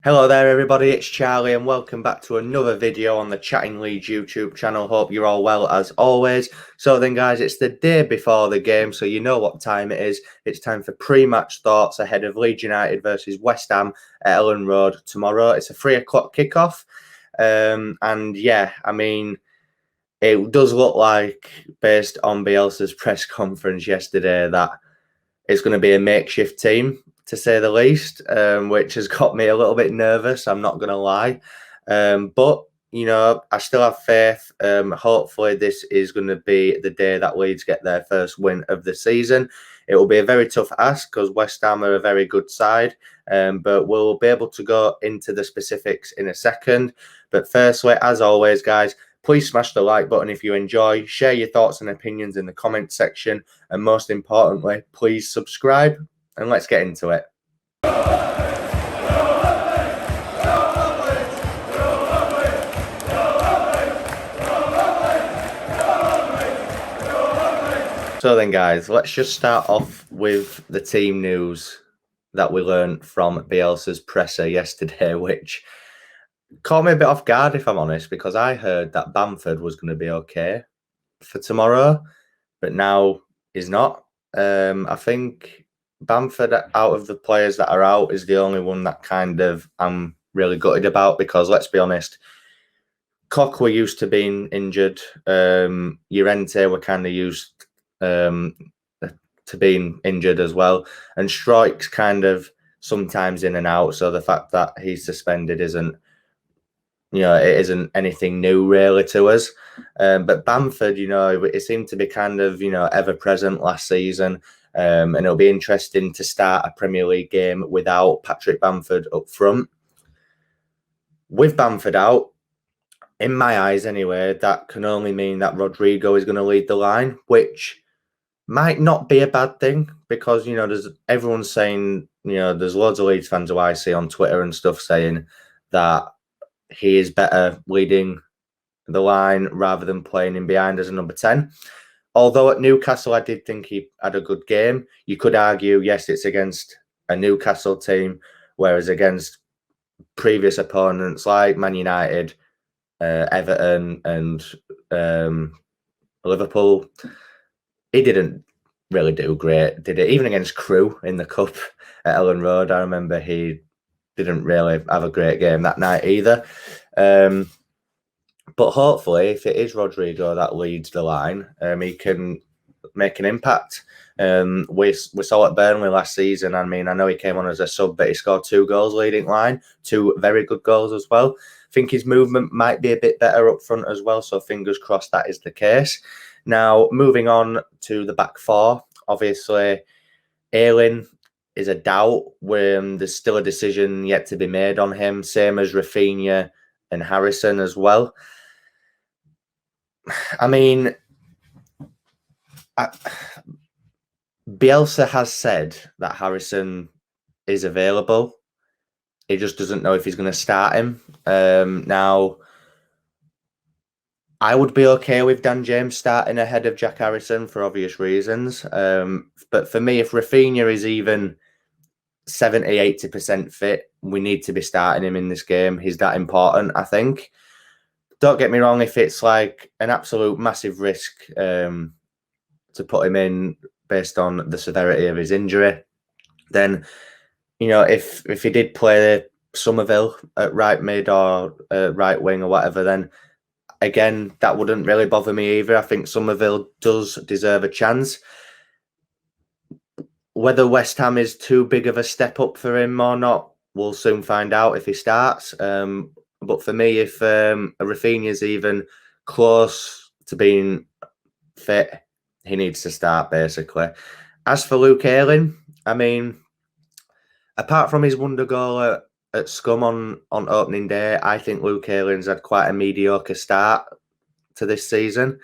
Hello there everybody, it's Charlie and welcome back to another video on the Chatting Leeds YouTube channel. Hope you're all well as always. So then guys, it's the day before the game, so you know what time it is. It's time for pre-match thoughts ahead of Leeds United versus West Ham at Elland Road tomorrow. It's a 3 o'clock kickoff. And yeah, I mean, it does look like, based on Bielsa's press conference yesterday, that it's going to be a makeshift team, to say the least, which has got me a little bit nervous. I'm not going to lie. But, you know, I still have faith. Hopefully this is going to be the day that Leeds get their first win of the season. It will be a very tough ask because West Ham are a very good side, but we'll be able to go into the specifics in a second. But firstly, as always, guys, please smash the like button if you enjoy, share your thoughts and opinions in the comment section, and most importantly, please subscribe, and let's get into it. So then, guys, let's just start off with the team news that we learned from Bielsa's presser yesterday, which caught me a bit off guard, if I'm honest, because I heard that Bamford was going to be okay for tomorrow, but now he's not. I think Bamford, out of the players that are out, is the only one that kind of I'm really gutted about, because let's be honest, Koch were used to being injured. Llorente were kind of used to being injured as well, and Strike's kind of sometimes in and out. So the fact that he's suspended isn't, you know, it isn't anything new really to us. But Bamford, you know, it seemed to be kind of, you know, ever present last season. And it'll be interesting to start a Premier League game without Patrick Bamford up front. With Bamford out, in my eyes anyway, that can only mean that Rodrigo is going to lead the line, which might not be a bad thing, because, you know, everyone's saying, you know, there's loads of Leeds fans who I see on Twitter and stuff saying that he is better leading the line rather than playing in behind as a number 10. Although at Newcastle, I did think he had a good game. You could argue, yes, it's against a Newcastle team, whereas against previous opponents like Man United, Everton and Liverpool, he didn't really do great, did it? Even against Crewe in the Cup at Elland Road, I remember he didn't really have a great game that night either. But hopefully, if it is Rodrigo that leads the line, he can make an impact. We saw at Burnley last season. I mean, I know he came on as a sub, but he scored 2 goals leading line, 2 very good goals as well. I think his movement might be a bit better up front as well, so fingers crossed that is the case. Now, moving on to the back four, obviously, Elland is a doubt. There's still a decision yet to be made on him, same as Rafinha and Harrison as well. I mean, Bielsa has said that Harrison is available. He just doesn't know if he's going to start him. Now, I would be okay with Dan James starting ahead of Jack Harrison for obvious reasons. But for me, if Rafinha is even 70, 80% fit, we need to be starting him in this game. He's that important, I think. Don't get me wrong, if it's like an absolute massive risk to put him in based on the severity of his injury, then, you know, if he did play Somerville at right mid or right wing or whatever, then again, that wouldn't really bother me either. I think Somerville does deserve a chance. Whether West Ham is too big of a step up for him or not, we'll soon find out if he starts. But for me, if Rafinha is even close to being fit, he needs to start, basically. As for Luke Ayling, I mean, apart from his wonder goal at Scum on opening day, I think Luke Ayling's had quite a mediocre start to this season.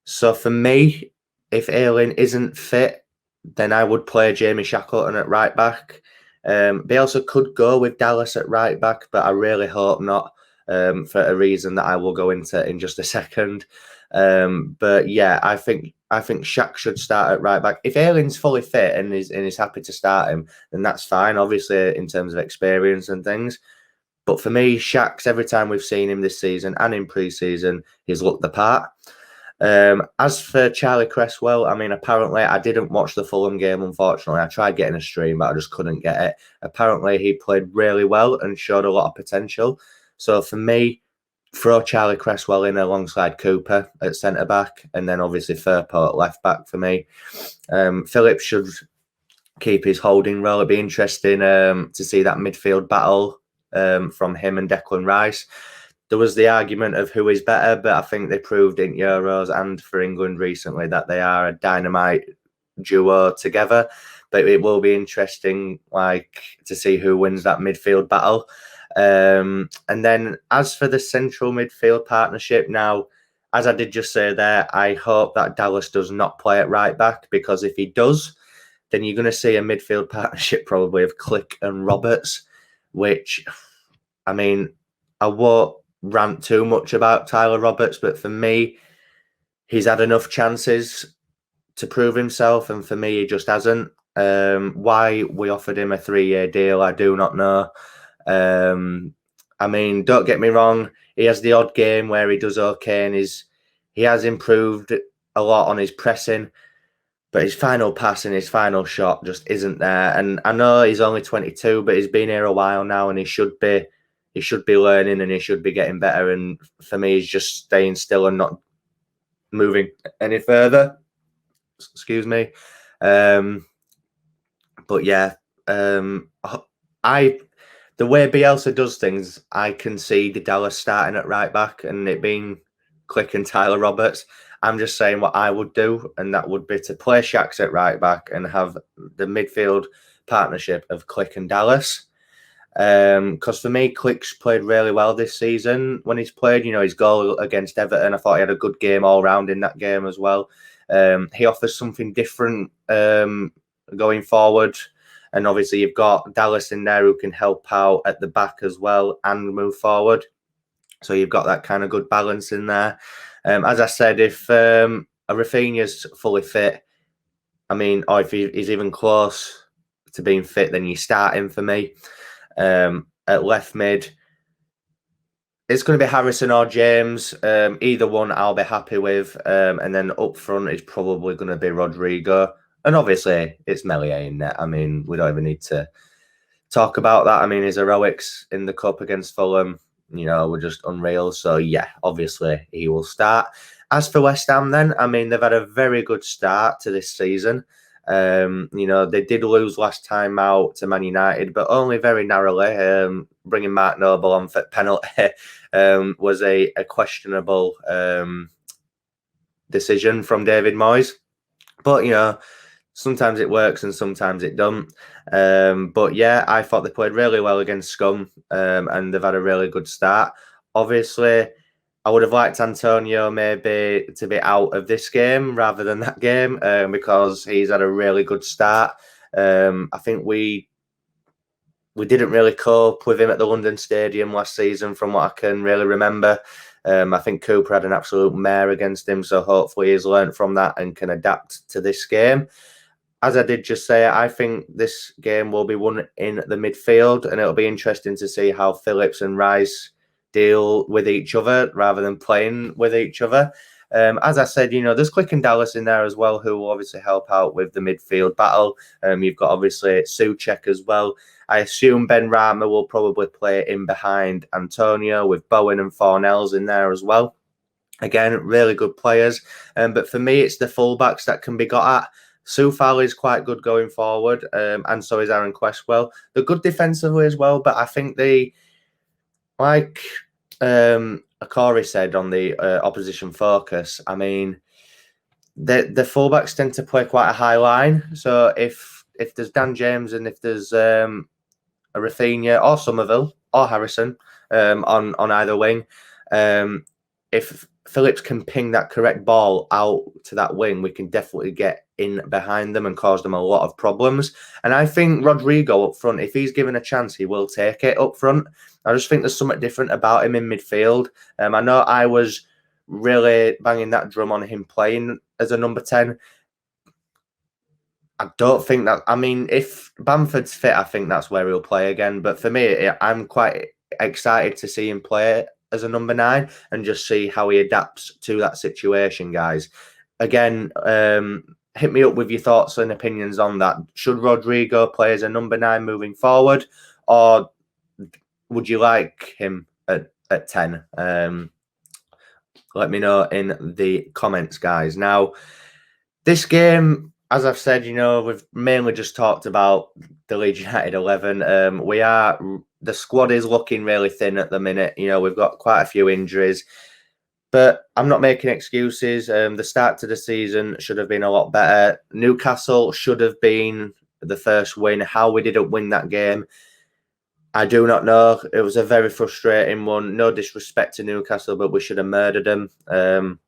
So for me, if Ayling isn't fit, then I would play Jamie Shackleton at right back. Bielsa could go with Dallas at right back, but I really hope not, for a reason that I will go into in just a second. But yeah, I think Shaq should start at right back. If Ayling's fully fit and is happy to start him, then that's fine. Obviously, in terms of experience and things. But for me, Shaq's, every time we've seen him this season and in pre-season, he's looked the part. As for Charlie Cresswell, I mean, apparently I didn't watch the Fulham game, unfortunately. I tried getting a stream, but I just couldn't get it. Apparently he played really well and showed a lot of potential. So for me, throw Charlie Cresswell in alongside Cooper at centre-back, and then obviously Firpo at left-back for me. Phillips should keep his holding role. It'd be interesting to see that midfield battle from him and Declan Rice. There was the argument of who is better, but I think they proved in Euros and for England recently that they are a dynamite duo together. But it will be interesting, to see who wins that midfield battle. And then as for the central midfield partnership, now, as I did just say there, I hope that Dallas does not play at right back, because if he does, then you're going to see a midfield partnership probably of Click and Roberts, which, I mean, I won't rant too much about Tyler Roberts, but for me, he's had enough chances to prove himself, and for me, he just hasn't. Why we offered him a 3-year deal, I do not know. I mean, don't get me wrong, he has the odd game where he does okay, and he has improved a lot on his pressing, but his final pass and his final shot just isn't there. And I know he's only 22, but he's been here a while now, and he should be learning, and he should be getting better. And for me, he's just staying still and not moving any further. Excuse me. But yeah, the way Bielsa does things, I can see the Dallas starting at right back and it being Click and Tyler Roberts. I'm just saying what I would do, and that would be to play Shaq's at right back and have the midfield partnership of Click and Dallas. Because for me, Click's played really well this season when he's played. His goal against Everton, I thought he had a good game all round in that game as well. He offers something different going forward. And obviously you've got Dallas in there who can help out at the back as well and move forward. So you've got that kind of good balance in there. As I said, if a Rafinha's fully fit, I mean, or if he's even close to being fit, then you start him for me. At left mid, it's going to be Harrison or James. Either one I'll be happy with. And then up front is probably going to be Rodrigo. And obviously, it's Meslier in net. I mean, we don't even need to talk about that. I mean, his heroics in the Cup against Fulham, were just unreal. So, yeah, obviously, he will start. As for West Ham then, I mean, they've had a very good start to this season. They did lose last time out to Man United, but only very narrowly. Bringing Mark Noble on for penalty was a questionable decision from David Moyes. But, sometimes it works and sometimes it doesn't. But yeah, I thought they played really well against Scum, and they've had a really good start. Obviously, I would have liked Antonio maybe to be out of this game rather than that game, because he's had a really good start. I think we didn't really cope with him at the London Stadium last season, from what I can really remember. I think Cooper had an absolute mare against him, so hopefully he's learnt from that and can adapt to this game. As I did just say, I think this game will be won in the midfield, and it'll be interesting to see how Phillips and Rice deal with each other rather than playing with each other. As I said, there's Click and Dallas in there as well, who will obviously help out with the midfield battle. You've got obviously Souček as well. I assume Ben Rama will probably play in behind Antonio, with Bowen and Fornells in there as well. Again, really good players. But for me, it's the fullbacks that can be got at. Soufal is quite good going forward, and so is Aaron Cresswell. They're good defensively as well, but I think like Akori said on the opposition focus, I mean, the fullbacks tend to play quite a high line. So if there's Dan James and if there's a Rafinha or Somerville or Harrison on either wing, if Phillips can ping that correct ball out to that wing, we can definitely get in behind them and cause them a lot of problems. And I think Rodrigo up front, if he's given a chance, he will take it up front. I just think there's something different about him in midfield. I know I was really banging that drum on him playing as a number 10. I don't think that, I mean, if Bamford's fit, I think that's where he'll play again. But for me, I'm quite excited to see him play as a number 9 and just see how he adapts to that situation, guys. Again, hit me up with your thoughts and opinions on that. Should Rodrigo play as a number 9 moving forward, or would you like him at 10? Let me know in the comments, guys. Now, this game, as I've said, we've mainly just talked about the Leeds United 11. The squad is looking really thin at the minute. We've got quite a few injuries, but I'm not making excuses. The start to the season should have been a lot better. Newcastle should have been the first win. How we didn't win that game, I do not know. It was a very frustrating one. No disrespect to Newcastle, but we should have murdered them.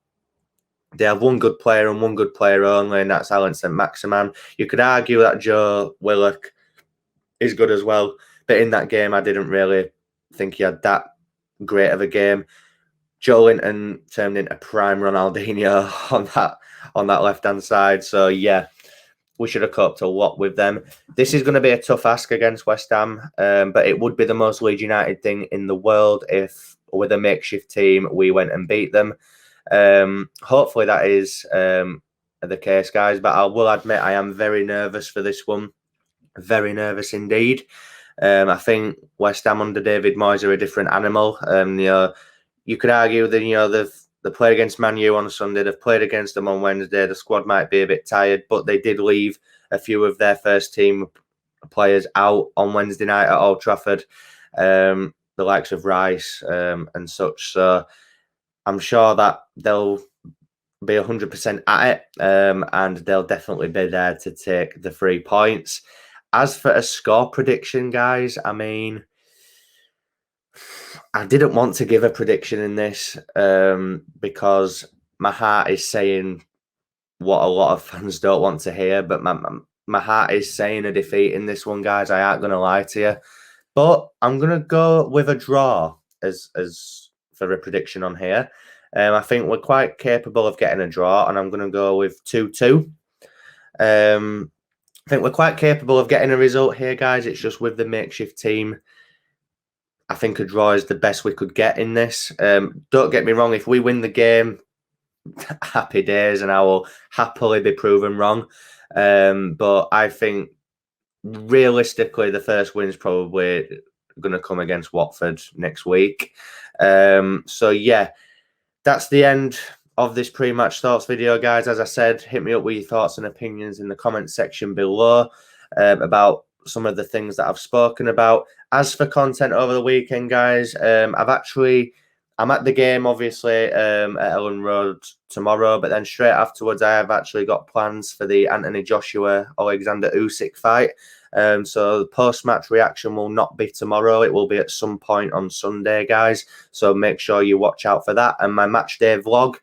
They have one good player and one good player only, and that's Alan St-Maximin. You could argue that Joe Willock is good as well, but in that game, I didn't really think he had that great of a game. Joe Linton turned into prime Ronaldinho on that left-hand side. So, yeah, we should have coped a lot with them. This is going to be a tough ask against West Ham, but it would be the most Leeds United thing in the world if, with a makeshift team, we went and beat them. Hopefully that is the case, guys, but I will admit I am very nervous for this one. Very nervous indeed. I think West Ham under David Moyes are a different animal. You could argue that they played against Man U on Sunday, they've played against them on Wednesday. The squad might be a bit tired, but they did leave a few of their first team players out on Wednesday night at Old Trafford, the likes of Rice and such. So I'm sure that they'll be 100% at it, and they'll definitely be there to take the 3 points. As for a score prediction, guys, I mean, I didn't want to give a prediction in this because my heart is saying what a lot of fans don't want to hear, but my heart is saying a defeat in this one, guys. I aren't going to lie to you. But I'm going to go with a draw as for a prediction on here. I think we're quite capable of getting a draw, and I'm going to go with 2-2. I think we're quite capable of getting a result here, guys. It's just with the makeshift team, I think a draw is the best we could get in this. Don't get me wrong, if we win the game, happy days, and I will happily be proven wrong. But I think realistically, the first win is probably going to come against Watford next week. So, yeah, that's the end of this pre-match thoughts video, guys. As I said, hit me up with your thoughts and opinions in the comment section below about some of the things that I've spoken about. As for content over the weekend, guys, I'm at the game, obviously, at Elland Road tomorrow, but then straight afterwards, I have actually got plans for the Anthony Joshua Alexander Usyk fight. So the post-match reaction will not be tomorrow. It will be at some point on Sunday, guys. So make sure you watch out for that. And my match day vlog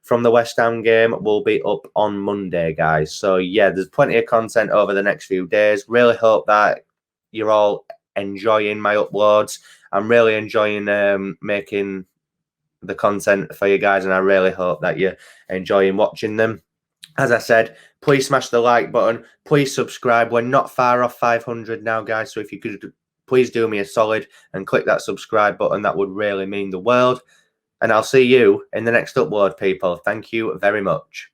from the West Ham game will be up on Monday, guys. So, yeah, there's plenty of content over the next few days. Really hope that you're all enjoying my uploads. I'm really enjoying making the content for you guys, and I really hope that you're enjoying watching them. As I said, please smash the like button. Please subscribe. We're not far off 500 now, guys. So if you could please do me a solid and click that subscribe button, that would really mean the world. And I'll see you in the next upload, people. Thank you very much.